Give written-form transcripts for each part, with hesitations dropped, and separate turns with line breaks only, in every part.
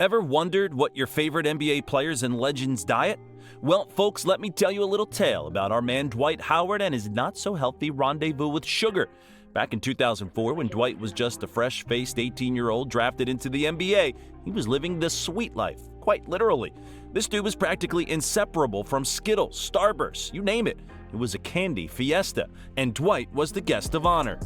Ever wondered what your favorite NBA players and legends diet? Well, folks, let me tell you a little tale about our man Dwight Howard and his not-so-healthy rendezvous with sugar. Back in 2004, when Dwight was just a fresh-faced 18-year-old drafted into the NBA, he was living the sweet life, quite literally. This dude was practically inseparable from Skittles, Starburst, you name it. It was a candy fiesta, and Dwight was the guest of honor.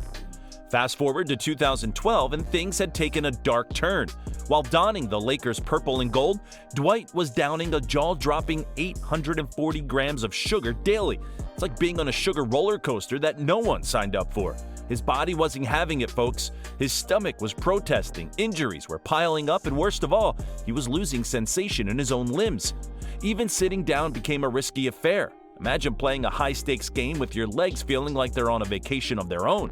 Fast forward to 2012, and things had taken a dark turn. While donning the Lakers' purple and gold, Dwight was downing a jaw-dropping 840 grams of sugar daily. It's like being on a sugar roller coaster that no one signed up for. His body wasn't having it, folks. His stomach was protesting, injuries were piling up, and worst of all, he was losing sensation in his own limbs. Even sitting down became a risky affair. Imagine playing a high-stakes game with your legs feeling like they're on a vacation of their own.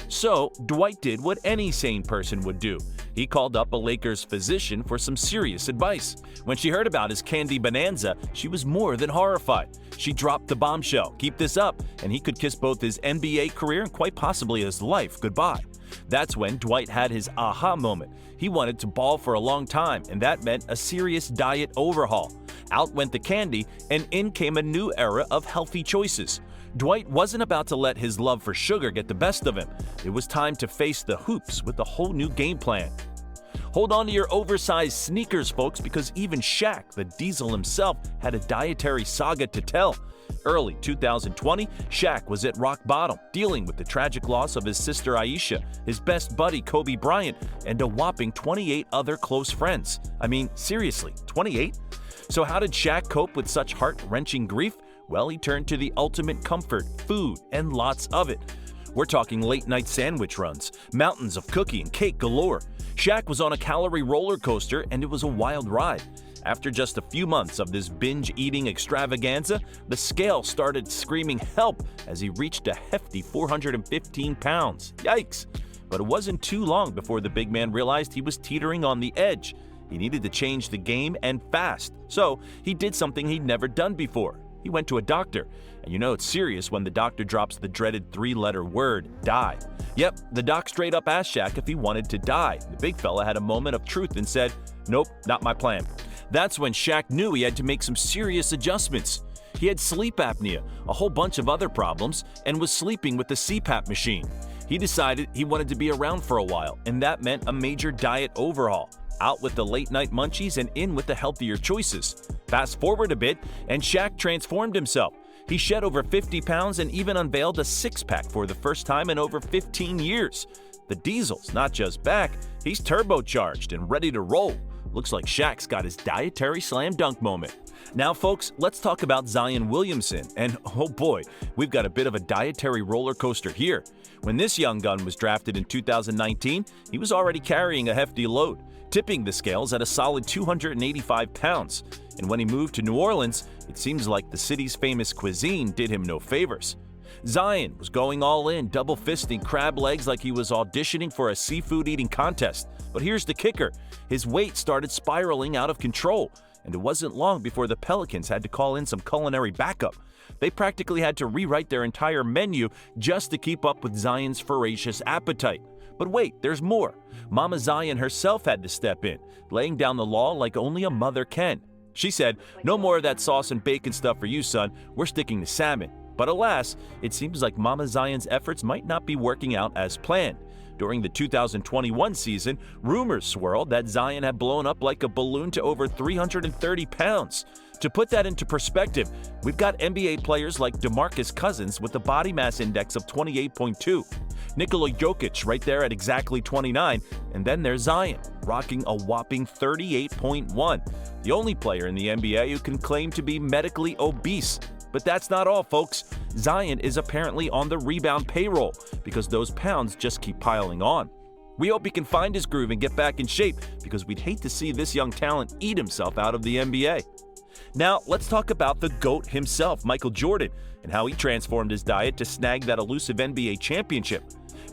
So, Dwight did what any sane person would do. He called up a Lakers physician for some serious advice. When she heard about his candy bonanza, she was more than horrified. She dropped the bombshell. Keep this up, and he could kiss both his NBA career and quite possibly his life goodbye. That's when Dwight had his aha moment. He wanted to ball for a long time, and that meant a serious diet overhaul. Out went the candy, and in came a new era of healthy choices. Dwight wasn't about to let his love for sugar get the best of him. It was time to face the hoops with a whole new game plan. Hold on to your oversized sneakers, folks, because even Shaq, the Diesel himself, had a dietary saga to tell. Early 2020, Shaq was at rock bottom, dealing with the tragic loss of his sister Aisha, his best buddy Kobe Bryant, and a whopping 28 other close friends. I mean, seriously, 28? So how did Shaq cope with such heart-wrenching grief? Well, he turned to the ultimate comfort, food, and lots of it. We're talking late-night sandwich runs, mountains of cookie and cake galore. Shaq was on a calorie roller coaster, and it was a wild ride. After just a few months of this binge-eating extravaganza, the scale started screaming help as he reached a hefty 415 pounds. Yikes! But it wasn't too long before the big man realized he was teetering on the edge. He needed to change the game and fast, so he did something he'd never done before. He went to a doctor, and you know it's serious when the doctor drops the dreaded three-letter word, die. Yep, the doc straight up asked Shaq if he wanted to die. The big fella had a moment of truth and said, "Nope, not my plan." That's when Shaq knew he had to make some serious adjustments. He had sleep apnea, a whole bunch of other problems, and was sleeping with the CPAP machine. He decided he wanted to be around for a while, and that meant a major diet overhaul. Out with the late-night munchies and in with the healthier choices. Fast forward a bit, and Shaq transformed himself. He shed over 50 pounds and even unveiled a six-pack for the first time in over 15 years. The Diesel's not just back, he's turbocharged and ready to roll. Looks like Shaq's got his dietary slam dunk moment. Now, folks, let's talk about Zion Williamson. And oh boy, we've got a bit of a dietary roller coaster here. When this young gun was drafted in 2019, he was already carrying a hefty load, tipping the scales at a solid 285 pounds. And when he moved to New Orleans, it seems like the city's famous cuisine did him no favors. Zion was going all in, double-fisting crab legs like he was auditioning for a seafood eating contest. But here's the kicker. His weight started spiraling out of control, and it wasn't long before the Pelicans had to call in some culinary backup. They practically had to rewrite their entire menu just to keep up with Zion's voracious appetite. But wait, there's more. Mama Zion herself had to step in, laying down the law like only a mother can. She said, "No more of that sauce and bacon stuff for you, son. We're sticking to salmon." But alas, it seems like Mama Zion's efforts might not be working out as planned. During the 2021 season, rumors swirled that Zion had blown up like a balloon to over 330 pounds. To put that into perspective, we've got NBA players like DeMarcus Cousins with a body mass index of 28.2, Nikola Jokic right there at exactly 29, and then there's Zion, rocking a whopping 38.1, the only player in the NBA who can claim to be medically obese. But that's not all, folks. Zion is apparently on the rebound payroll because those pounds just keep piling on. We hope he can find his groove and get back in shape because we'd hate to see this young talent eat himself out of the NBA. Now, let's talk about the GOAT himself, Michael Jordan, and how he transformed his diet to snag that elusive NBA championship.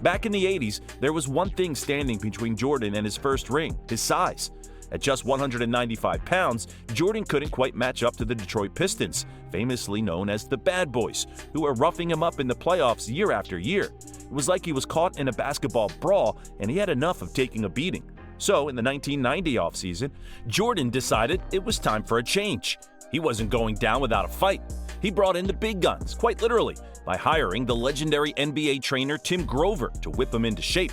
Back in the 80s, there was one thing standing between Jordan and his first ring: his size. At just 195 pounds, Jordan couldn't quite match up to the Detroit Pistons, famously known as the Bad Boys, who were roughing him up in the playoffs year after year. It was like he was caught in a basketball brawl, and he had enough of taking a beating. So, in the 1990 offseason, Jordan decided it was time for a change. He wasn't going down without a fight. He brought in the big guns, quite literally, by hiring the legendary NBA trainer Tim Grover to whip him into shape.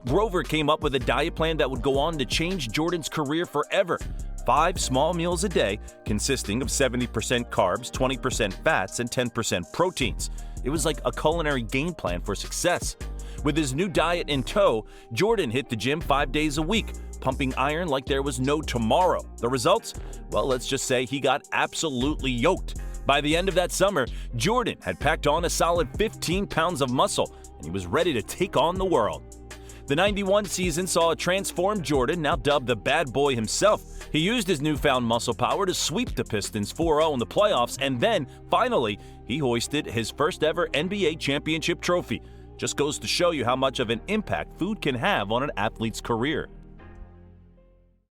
Grover came up with a diet plan that would go on to change Jordan's career forever. 5 small meals a day, consisting of 70% carbs, 20% fats, and 10% proteins. It was like a culinary game plan for success. With his new diet in tow, Jordan hit the gym 5 days a week, pumping iron like there was no tomorrow. The results? Well, let's just say he got absolutely yoked. By the end of that summer, Jordan had packed on a solid 15 pounds of muscle, and he was ready to take on the world. The 91 season saw a transformed Jordan, now dubbed the bad boy himself. He used his newfound muscle power to sweep the Pistons 4-0 in the playoffs, and then, finally, he hoisted his first ever NBA championship trophy. Just goes to show you how much of an impact food can have on an athlete's career.